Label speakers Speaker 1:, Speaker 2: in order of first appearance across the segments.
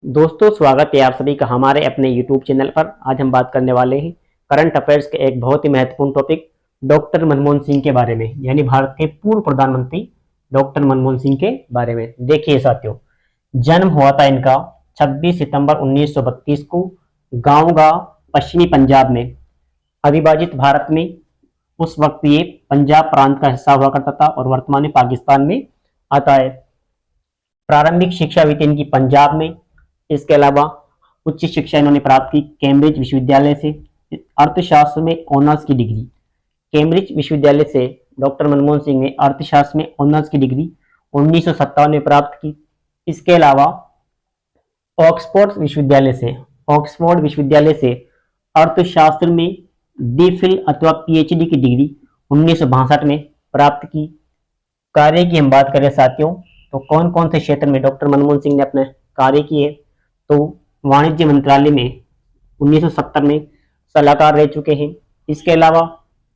Speaker 1: दोस्तों, स्वागत है आप सभी का हमारे अपने YouTube चैनल पर। आज हम बात करने वाले हैं करंट अफेयर्स के एक बहुत ही महत्वपूर्ण टॉपिक डॉक्टर मनमोहन सिंह के बारे में, यानी भारत के पूर्व प्रधानमंत्री डॉक्टर मनमोहन सिंह के बारे में। देखिए साथियों, जन्म हुआ था इनका 26 सितंबर 1932 को गांव पश्चिमी पंजाब में। अविभाजित भारत में उस वक्त ये पंजाब प्रांत का हिस्सा हुआ करता था और वर्तमान में पाकिस्तान में आता है। प्रारंभिक शिक्षा हुई थी इनकी पंजाब में। इसके अलावा उच्च शिक्षा इन्होंने प्राप्त की कैम्ब्रिज विश्वविद्यालय से, अर्थशास्त्र में ऑनर्स की डिग्री। कैम्ब्रिज विश्वविद्यालय से डॉक्टर मनमोहन सिंह ने अर्थशास्त्र में ऑनर्स की डिग्री 1957 में प्राप्त की। इसके अलावा ऑक्सफोर्ड विश्वविद्यालय से अर्थशास्त्र में डी.फिल अथवा पीएचडी की डिग्री 1962 में प्राप्त की। कार्य की हम बात करें साथियों, तो कौन कौन से क्षेत्र में डॉक्टर मनमोहन सिंह ने अपने कार्य किए, तो वाणिज्य मंत्रालय में 1970 में सलाहकार रह चुके हैं। इसके अलावा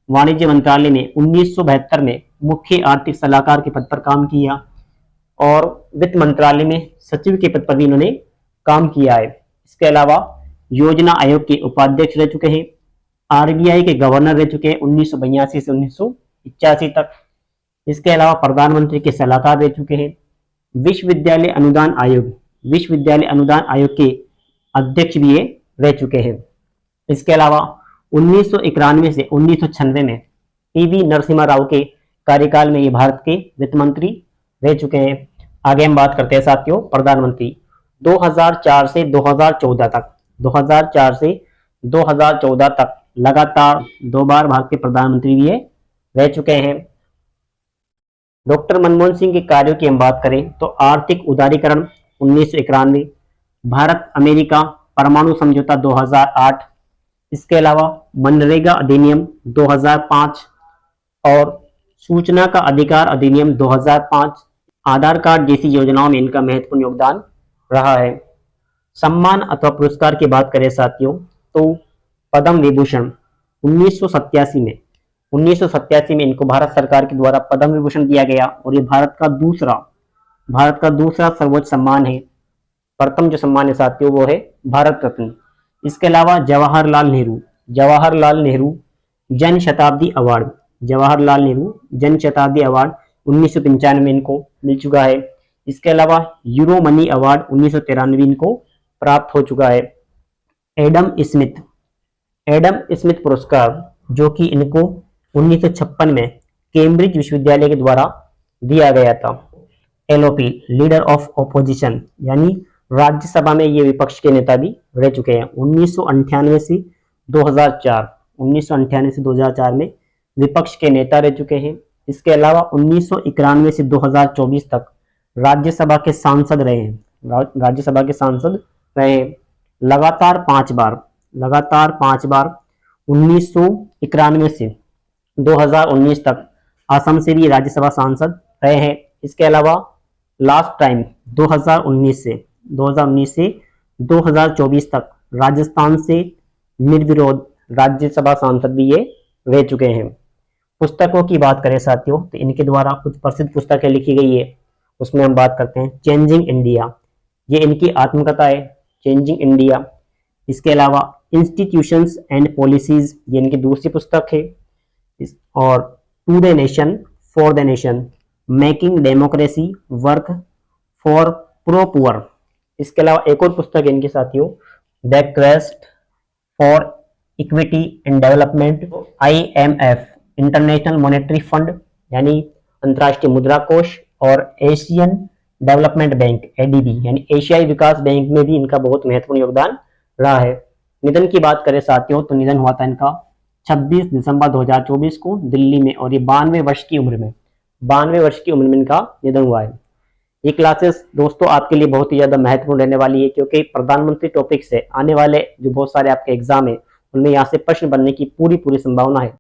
Speaker 1: वाणिज्य मंत्रालय में 1972 में मुख्य आर्थिक सलाहकार के पद पर काम किया और वित्त मंत्रालय में सचिव के पद पर भी इन्होंने काम किया है। इसके अलावा योजना आयोग के उपाध्यक्ष रह चुके हैं। आरबीआई के गवर्नर रह चुके हैं 1982 से 1981 तक। इसके अलावा प्रधानमंत्री के सलाहकार रह चुके हैं। विश्वविद्यालय अनुदान आयोग के अध्यक्ष भी ये रह चुके हैं। इसके अलावा 1991 से 1996 में पीवी नरसिम्हा राव के कार्यकाल में ये भारत के वित्त मंत्री रह चुके हैं। आगे हम बात करते हैं साथियों प्रधानमंत्री 2004 से 2014 तक लगातार 2 बार भारत के प्रधानमंत्री भी ये रह चुके हैं। डॉक्टर मनमोहन सिंह के कार्यों की हम बात करें तो आर्थिक उदारीकरण 1991, भारत अमेरिका परमाणु समझौता 2008, इसके अलावा मनरेगा अधिनियम 2005 और सूचना का अधिकार अधिनियम 2005, आधार कार्ड जैसी योजनाओं में इनका महत्वपूर्ण योगदान रहा है। सम्मान अथवा पुरस्कार की बात करें साथियों, तो पद्म विभूषण 1987 में इनको भारत सरकार के द्वारा पद्म विभूषण दिया गया और ये भारत का दूसरा सर्वोच्च सम्मान है। प्रथम जो सम्मान है साथियों वो है भारत रत्न। इसके अलावा जवाहरलाल नेहरू जन शताब्दी अवार्ड 1995 में इनको मिल चुका है। इसके अलावा यूरो मनी अवार्ड 1993 इनको प्राप्त हो चुका है। एडम स्मिथ पुरस्कार जो कि इनको 1956 में कैम्ब्रिज विश्वविद्यालय के द्वारा दिया गया था। एलओपी लीडर ऑफ ऑपोजिशन, यानी राज्यसभा में ये विपक्ष के नेता भी रह चुके हैं। 1998 से 2004 में विपक्ष के नेता रह चुके हैं। इसके अलावा 1991 से 2024 तक राज्यसभा के सांसद रहे हैं। लगातार पांच बार 1991 से 2019 तक असम से भी राज्यसभा सांसद रहे हैं। इसके अलावा लास्ट टाइम 2019 से 2024 तक राजस्थान से निर्विरोध राज्यसभा सांसद भी ये रह चुके हैं। पुस्तकों की बात करें साथियों, तो इनके द्वारा कुछ प्रसिद्ध पुस्तकें लिखी गई है। उसमें हम बात करते हैं चेंजिंग इंडिया, ये इनकी आत्मकथा है चेंजिंग इंडिया। इसके अलावा इंस्टीट्यूशंस एंड पॉलिसीज, ये इनकी दूसरी पुस्तक है। और to the nation for the nation, making democracy work for pro poor. इसके अलावा एक और पुस्तक है इनके साथियों the quest for equity and development, IMF international monetary fund यानी अंतर्राष्ट्रीय मुद्रा कोष, और एशियन डेवलपमेंट बैंक ADB यानी एशियाई विकास बैंक में भी इनका बहुत महत्वपूर्ण योगदान रहा है। निधन की बात करें साथियों, तो निधन हुआ था इनका 26 दिसंबर 2024 को दिल्ली में, और ये 92 वर्ष की उम्र में इनका निधन हुआ है। ये क्लासेस दोस्तों आपके लिए बहुत ही ज्यादा महत्वपूर्ण रहने वाली है, क्योंकि प्रधानमंत्री टॉपिक से आने वाले जो बहुत सारे आपके एग्जाम है उनमें यहाँ से प्रश्न बनने की पूरी संभावना है।